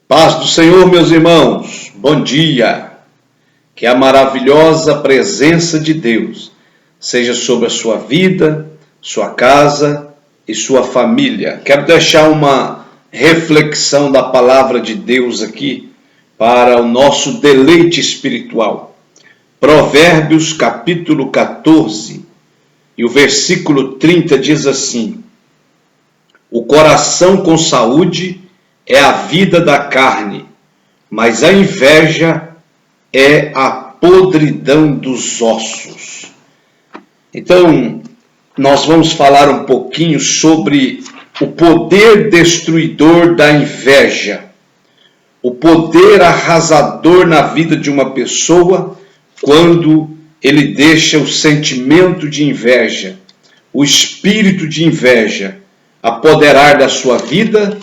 Paz do Senhor, meus irmãos, bom dia. Que a maravilhosa presença de Deus seja sobre a sua vida, sua casa e sua família. Quero deixar uma reflexão da palavra de Deus aqui para o nosso deleite espiritual. Provérbios capítulo 14 e o versículo 30 diz assim: o coração com saúde é a vida da carne, mas a inveja é a podridão dos ossos. Então, nós vamos falar um pouquinho sobre o poder destruidor da inveja, o poder arrasador na vida de uma pessoa quando ele deixa o sentimento de inveja, o espírito de inveja apoderar da sua vida.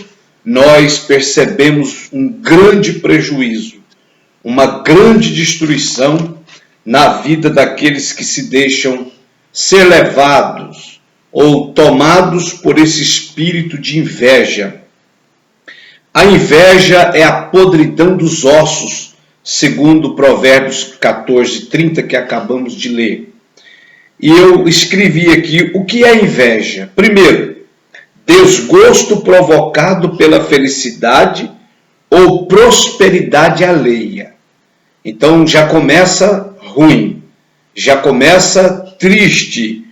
Nós percebemos um grande prejuízo, uma grande destruição na vida daqueles que se deixam ser levados ou tomados por esse espírito de inveja. A inveja é a podridão dos ossos, segundo Provérbios 14, 30, que acabamos de ler. E eu escrevi aqui o que é inveja. Primeiro, desgosto provocado pela felicidade ou prosperidade alheia. Então já começa ruim, já começa triste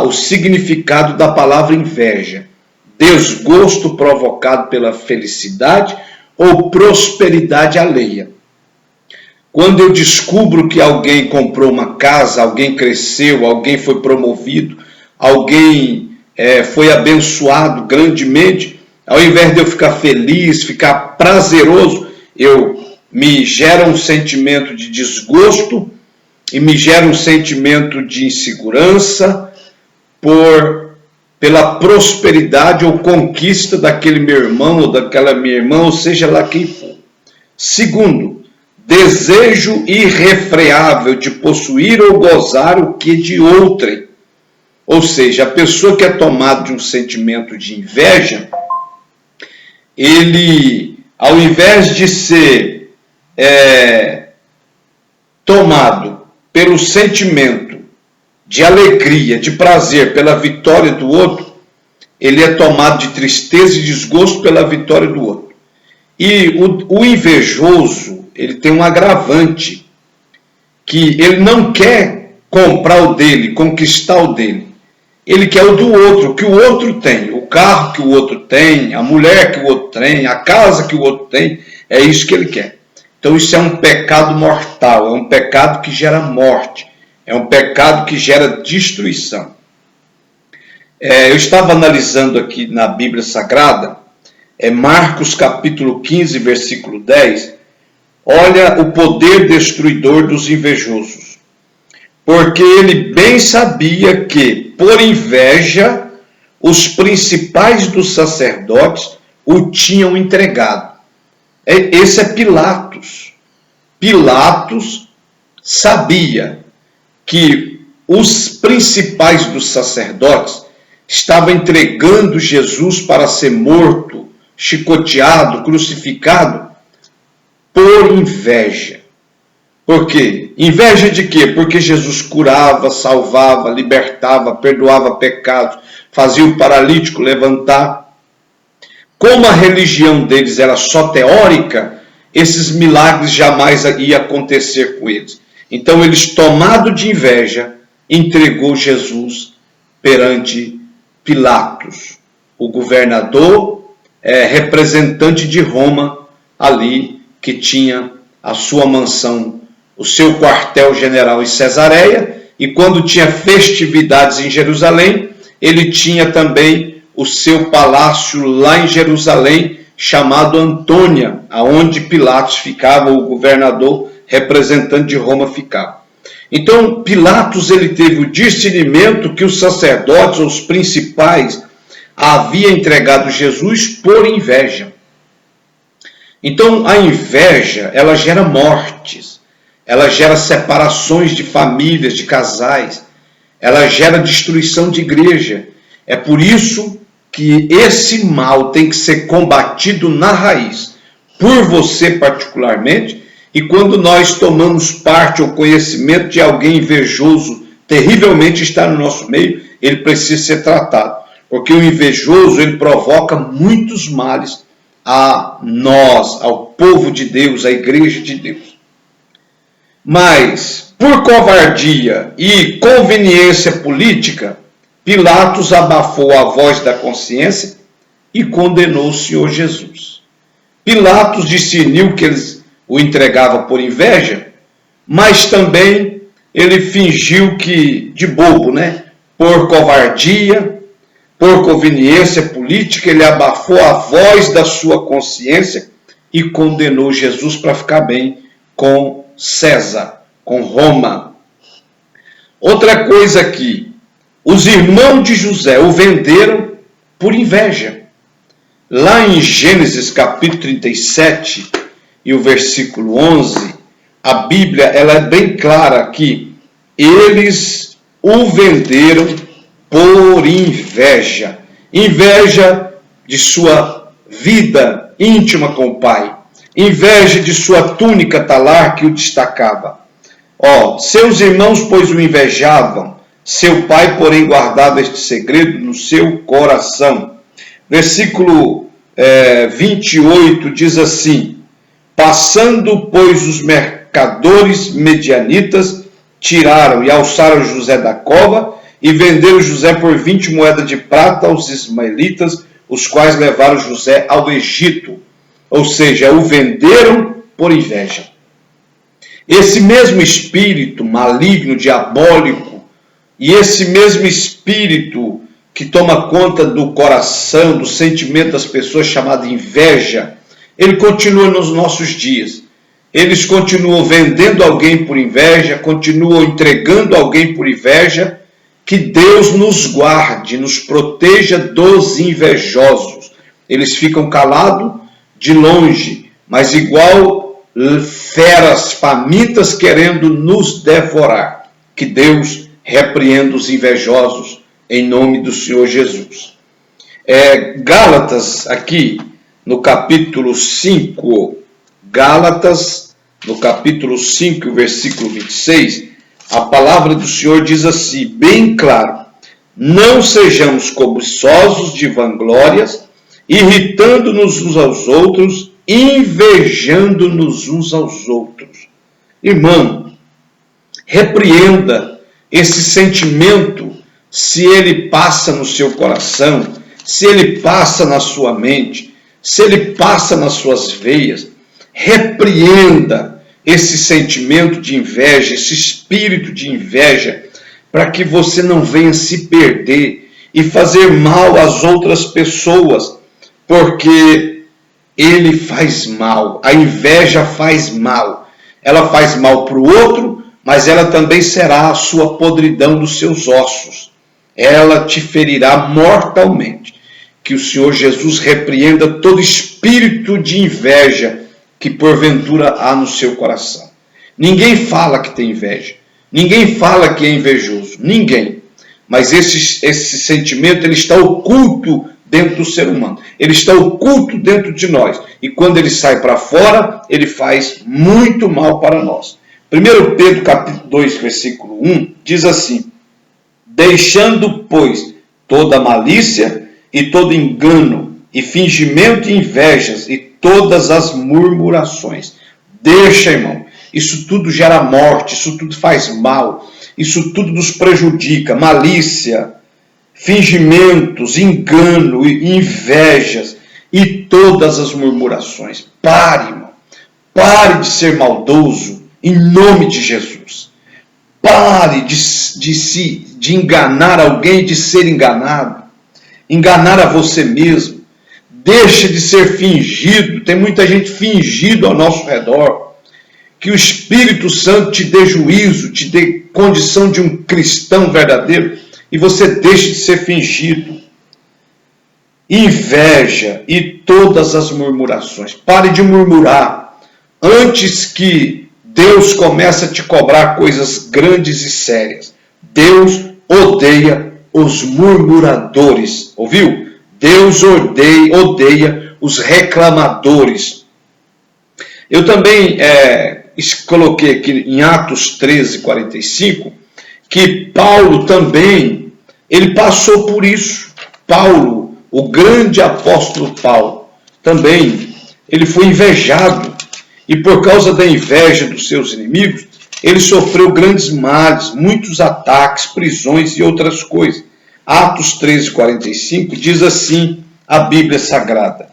o significado da palavra inveja. Desgosto provocado pela felicidade ou prosperidade alheia. Quando eu descubro que alguém comprou uma casa, alguém cresceu, alguém foi promovido, alguém foi abençoado grandemente, ao invés de eu ficar feliz, ficar prazeroso, me gera um sentimento de desgosto e me gera um sentimento de insegurança pela prosperidade ou conquista daquele meu irmão ou daquela minha irmã, ou seja lá quem for. Segundo, desejo irrefreável de possuir ou gozar o que de outrem. Ou seja, a pessoa que é tomada de um sentimento de inveja, ele, ao invés de ser tomado pelo sentimento de alegria, de prazer pela vitória do outro, ele é tomado de tristeza e desgosto pela vitória do outro. E o invejoso, ele tem um agravante, que ele não quer comprar o dele, conquistar o dele. Ele quer o do outro, o que o outro tem, o carro que o outro tem, a mulher que o outro tem, a casa que o outro tem, é isso que ele quer. Então isso é um pecado mortal, é um pecado que gera morte, é um pecado que gera destruição. Eu estava analisando aqui na Bíblia Sagrada, Marcos capítulo 15, versículo 10, olha o poder destruidor dos invejosos. Porque ele bem sabia que, por inveja, os principais dos sacerdotes o tinham entregado. Esse é Pilatos. Pilatos sabia que os principais dos sacerdotes estavam entregando Jesus para ser morto, chicoteado, crucificado, por inveja. Por quê? Inveja de quê? Porque Jesus curava, salvava, libertava, perdoava pecados, fazia o paralítico levantar. Como a religião deles era só teórica, esses milagres jamais iam acontecer com eles. Então eles, tomados de inveja, entregou Jesus perante Pilatos, o governador, representante de Roma, ali que tinha a sua mansão, o seu quartel-general em Cesareia, e quando tinha festividades em Jerusalém, ele tinha também o seu palácio lá em Jerusalém, chamado Antônia, aonde Pilatos ficava, o governador representante de Roma ficava. Então, Pilatos ele teve o discernimento que os sacerdotes, os principais, haviam entregado Jesus por inveja. Então, a inveja, ela gera mortes, ela gera separações de famílias, de casais, ela gera destruição de igreja. É por isso que esse mal tem que ser combatido na raiz. por você particularmente, e quando nós tomamos parte ou conhecimento de alguém invejoso, terrivelmente está no nosso meio, ele precisa ser tratado. Porque o invejoso, ele provoca muitos males a nós, ao povo de Deus, à igreja de Deus. Mas, por covardia e conveniência política, Pilatos abafou a voz da consciência e condenou o Senhor Jesus. Pilatos discerniu que eles o entregavam por inveja, mas também ele fingiu que, de bobo, por covardia, por conveniência política, ele abafou a voz da sua consciência e condenou Jesus para ficar bem com César, com Roma. Outra coisa aqui, os irmãos de José o venderam por inveja. Lá em Gênesis capítulo 37 e o versículo 11, a Bíblia ela é bem clara que eles o venderam por inveja. Inveja de sua vida íntima com o pai. Inveja de sua túnica talar que o destacava. Seus irmãos, pois, o invejavam. Seu pai, porém, guardava este segredo no seu coração. Versículo 28 diz assim: passando, pois, os mercadores medianitas, tiraram e alçaram José da cova e venderam José por 20 moedas de prata aos ismaelitas, os quais levaram José ao Egito. Ou seja, o venderam por inveja. Esse mesmo espírito maligno, diabólico, e esse mesmo espírito que toma conta do coração, do sentimento das pessoas, chamado inveja, ele continua nos nossos dias. Eles continuam vendendo alguém por inveja, continuam entregando alguém por inveja. Que Deus nos guarde, nos proteja dos invejosos. Eles ficam calados de longe, mas igual feras famintas querendo nos devorar. Que Deus repreenda os invejosos em nome do Senhor Jesus. Gálatas, aqui no capítulo 5, Gálatas, no capítulo 5, versículo 26, a palavra do Senhor diz assim, bem claro: não sejamos cobiçosos de vanglórias, irritando-nos uns aos outros, invejando-nos uns aos outros. Irmão, repreenda esse sentimento, se ele passa no seu coração, se ele passa na sua mente, se ele passa nas suas veias. Repreenda esse sentimento de inveja, esse espírito de inveja, para que você não venha se perder e fazer mal às outras pessoas, porque ele faz mal, a inveja faz mal. Ela faz mal para o outro, mas ela também será a sua podridão dos seus ossos. Ela te ferirá mortalmente. Que o Senhor Jesus repreenda todo espírito de inveja que porventura há no seu coração. Ninguém fala que tem inveja. Ninguém fala que é invejoso. Ninguém. Mas esse sentimento ele está oculto dentro do ser humano. Ele está oculto dentro de nós. E quando ele sai para fora, ele faz muito mal para nós. 1 Pedro capítulo 2, versículo 1, diz assim: deixando, pois, toda malícia e todo engano, e fingimento e invejas, e todas as murmurações. Deixa, irmão. Isso tudo gera morte, isso tudo faz mal, isso tudo nos prejudica. Malícia, fingimentos, engano, invejas e todas as murmurações. Pare, irmão. Pare de ser maldoso em nome de Jesus. Pare de enganar alguém, de ser enganado. Enganar a você mesmo. Deixe de ser fingido. Tem muita gente fingido ao nosso redor. Que o Espírito Santo te dê juízo, te dê condição de um cristão verdadeiro e você deixe de ser fingido. Inveja e todas as murmurações. Pare de murmurar antes que Deus comece a te cobrar coisas grandes e sérias. Deus odeia os murmuradores. Ouviu? Deus odeia os reclamadores. Eu também coloquei aqui em Atos 13, 45, que Paulo também, ele passou por isso. Paulo, o grande apóstolo Paulo, também, ele foi invejado. E por causa da inveja dos seus inimigos, ele sofreu grandes males, muitos ataques, prisões e outras coisas. Atos 13, 45 diz assim a Bíblia Sagrada: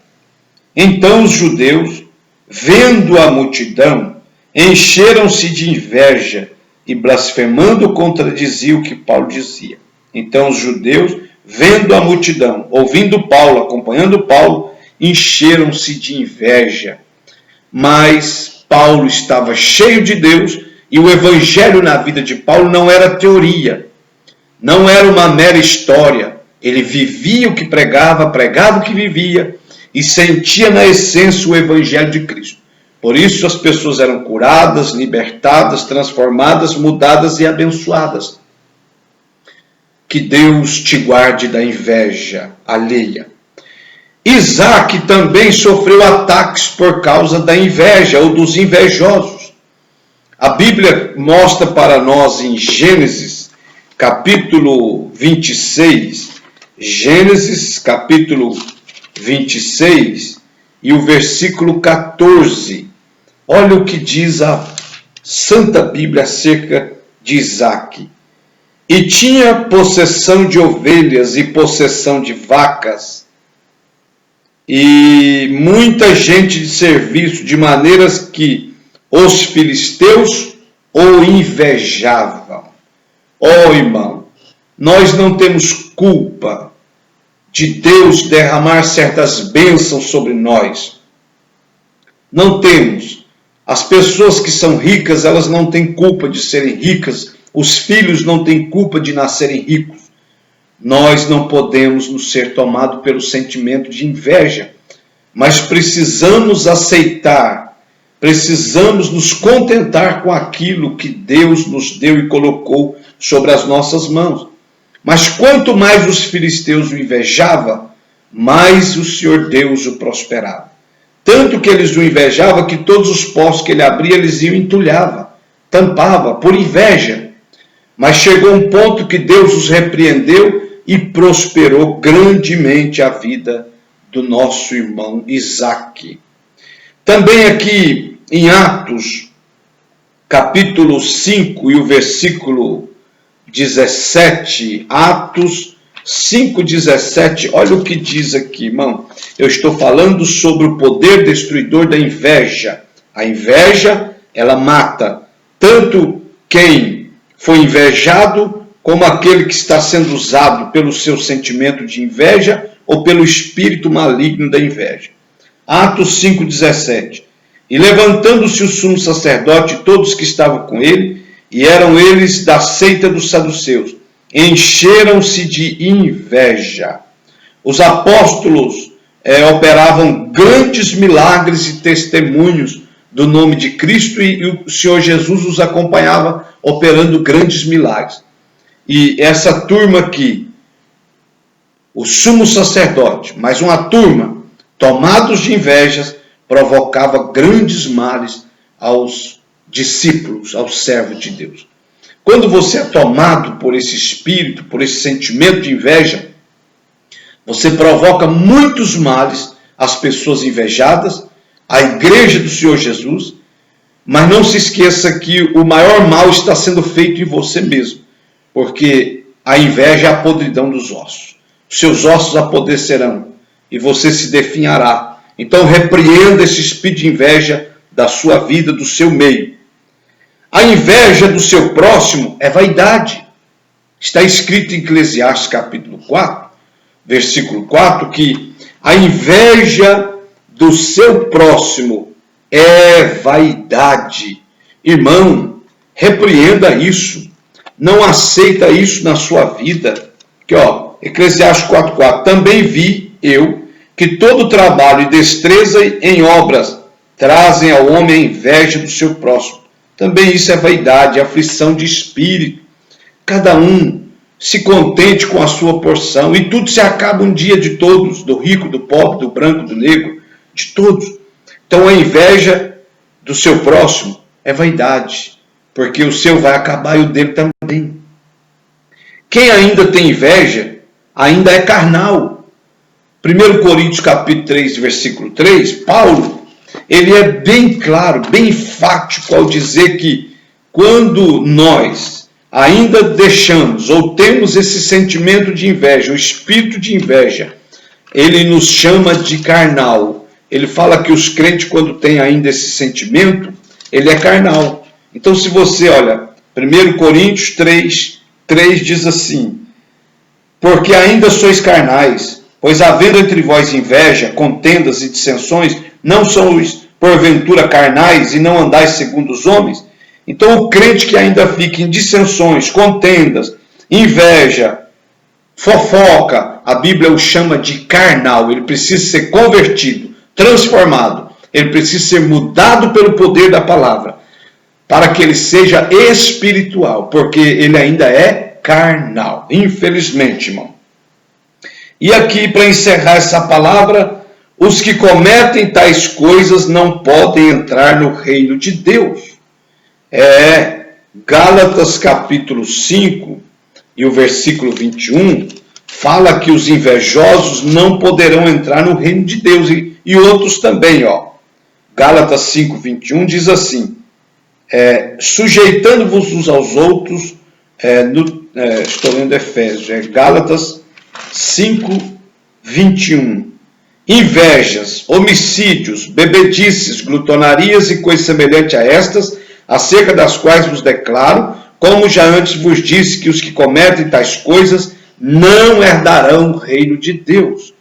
então os judeus, vendo a multidão, encheram-se de inveja e blasfemando contradiziam o que Paulo dizia. Então os judeus, vendo a multidão, ouvindo Paulo, acompanhando Paulo, encheram-se de inveja. Mas Paulo estava cheio de Deus e o evangelho na vida de Paulo não era teoria, não era uma mera história. Ele vivia o que pregava, pregava o que vivia e sentia na essência o evangelho de Cristo. Por isso as pessoas eram curadas, libertadas, transformadas, mudadas e abençoadas. Que Deus te guarde da inveja alheia. Isaac também sofreu ataques por causa da inveja ou dos invejosos. A Bíblia mostra para nós em Gênesis, capítulo 26, Gênesis, capítulo 26 e o versículo 14. Olha o que diz a Santa Bíblia acerca de Isaac. E tinha possessão de ovelhas e possessão de vacas, e muita gente de serviço, de maneiras que os filisteus o invejavam. Oh, irmão, nós não temos culpa de Deus derramar certas bênçãos sobre nós. Não temos. As pessoas que são ricas, elas não têm culpa de serem ricas. Os filhos não têm culpa de nascerem ricos. Nós não podemos nos ser tomados pelo sentimento de inveja, mas precisamos aceitar, precisamos nos contentar com aquilo que Deus nos deu e colocou sobre as nossas mãos. Mas quanto mais os filisteus o invejavam, mais o Senhor Deus o prosperava. Tanto que eles o invejavam que todos os poços que ele abria, eles iam e entulhava, tampava, por inveja. Mas chegou um ponto que Deus os repreendeu e prosperou grandemente a vida do nosso irmão Isaac. Também aqui em Atos, capítulo 5 e o versículo 17, Atos 5,17, olha o que diz aqui, irmão. Eu estou falando sobre o poder destruidor da inveja. A inveja, ela mata tanto quem foi invejado, como aquele que está sendo usado pelo seu sentimento de inveja ou pelo espírito maligno da inveja. Atos 5,17. E levantando-se o sumo sacerdote e todos que estavam com ele, e eram eles da seita dos saduceus, encheram-se de inveja. Os apóstolos operavam grandes milagres e testemunhos do nome de Cristo, e o Senhor Jesus os acompanhava operando grandes milagres. E essa turma aqui, o sumo sacerdote, mais uma turma, tomados de invejas, provocava grandes males aos discípulos, aos servos de Deus. Quando você é tomado por esse espírito, por esse sentimento de inveja, você provoca muitos males às pessoas invejadas, à igreja do Senhor Jesus, mas não se esqueça que o maior mal está sendo feito em você mesmo, porque a inveja é a podridão dos ossos. Os seus ossos apodrecerão e você se definhará. Então repreenda esse espírito de inveja da sua vida, do seu meio. A inveja do seu próximo é vaidade. Está escrito em Eclesiastes capítulo 4, versículo 4, que a inveja do seu próximo é vaidade. Irmão, repreenda isso. Não aceita isso na sua vida. Aqui, ó, Eclesiastes 4:4. Também vi eu que todo trabalho e destreza em obras trazem ao homem a inveja do seu próximo. Também isso é vaidade, aflição de espírito. Cada um se contente com a sua porção, e tudo se acaba um dia de todos, do rico, do pobre, do branco, do negro, de todos. Então a inveja do seu próximo é vaidade, porque o seu vai acabar e o dele também. Quem ainda tem inveja, ainda é carnal. 1 Coríntios capítulo 3, versículo 3, Paulo, ele é bem claro, bem enfático ao dizer que quando nós ainda deixamos ou temos esse sentimento de inveja, o espírito de inveja, ele nos chama de carnal. Ele fala que os crentes, quando têm ainda esse sentimento, ele é carnal. Então, se você olha, 1 Coríntios 3 diz assim: porque ainda sois carnais, pois havendo entre vós inveja, contendas e dissensões, não sois porventura carnais e não andais segundo os homens? Então, o crente que ainda fica em dissensões, contendas, inveja, fofoca, a Bíblia o chama de carnal. Ele precisa ser convertido, transformado. Ele precisa ser mudado pelo poder da palavra, para que ele seja espiritual, porque ele ainda é carnal, infelizmente, irmão. E aqui, para encerrar essa palavra, os que cometem tais coisas não podem entrar no reino de Deus. Gálatas capítulo 5 e o versículo 21 fala que os invejosos não poderão entrar no reino de Deus, e outros também, Gálatas 5, 21 diz assim: sujeitando-vos uns aos outros, estou lendo Efésios, Gálatas 5, 21. Invejas, homicídios, bebedices, glutonarias e coisas semelhantes a estas, acerca das quais vos declaro, como já antes vos disse, que os que cometem tais coisas não herdarão o reino de Deus.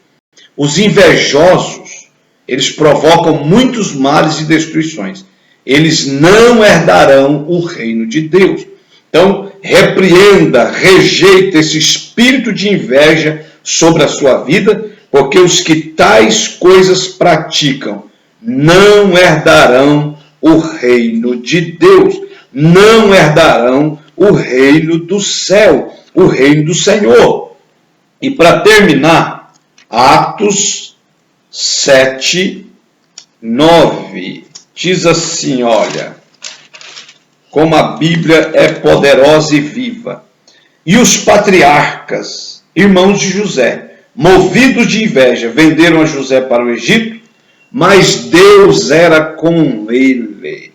Os invejosos, eles provocam muitos males e destruições. Eles não herdarão o reino de Deus. Então, repreenda, rejeita esse espírito de inveja sobre a sua vida, porque os que tais coisas praticam não herdarão o reino de Deus, não herdarão o reino do céu, o reino do Senhor. E para terminar, Atos 7, 9, diz assim, olha, como a Bíblia é poderosa e viva. E os patriarcas, irmãos de José, movidos de inveja, venderam a José para o Egito, mas Deus era com ele.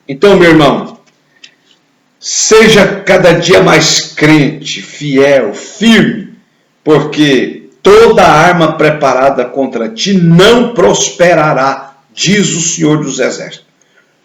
Então, meu irmão, seja cada dia mais crente, fiel, firme, porque toda arma preparada contra ti não prosperará, diz o Senhor dos Exércitos.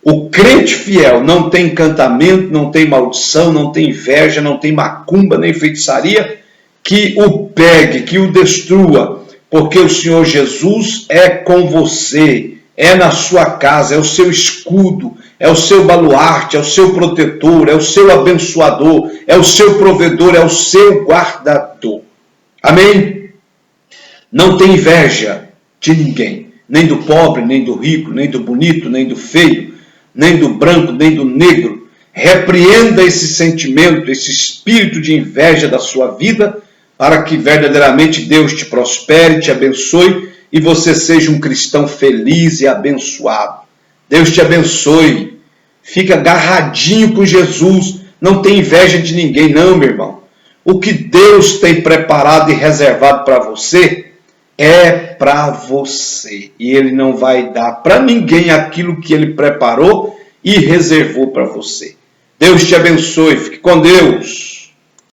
O crente fiel não tem encantamento, não tem maldição, não tem inveja, não tem macumba, nem feitiçaria que o pegue, que o destrua, porque o Senhor Jesus é com você, é na sua casa, é o seu escudo, é o seu baluarte, é o seu protetor, é o seu abençoador, é o seu provedor, é o seu guardador. Amém? Não tem inveja de ninguém, nem do pobre, nem do rico, nem do bonito, nem do feio, nem do branco, nem do negro. Repreenda esse sentimento, esse espírito de inveja da sua vida, para que verdadeiramente Deus te prospere, te abençoe e você seja um cristão feliz e abençoado. Deus te abençoe. Fica agarradinho com Jesus. Não tem inveja de ninguém, não, meu irmão. O que Deus tem preparado e reservado para você é para você. E Ele não vai dar para ninguém aquilo que Ele preparou e reservou para você. Deus te abençoe. Fique com Deus.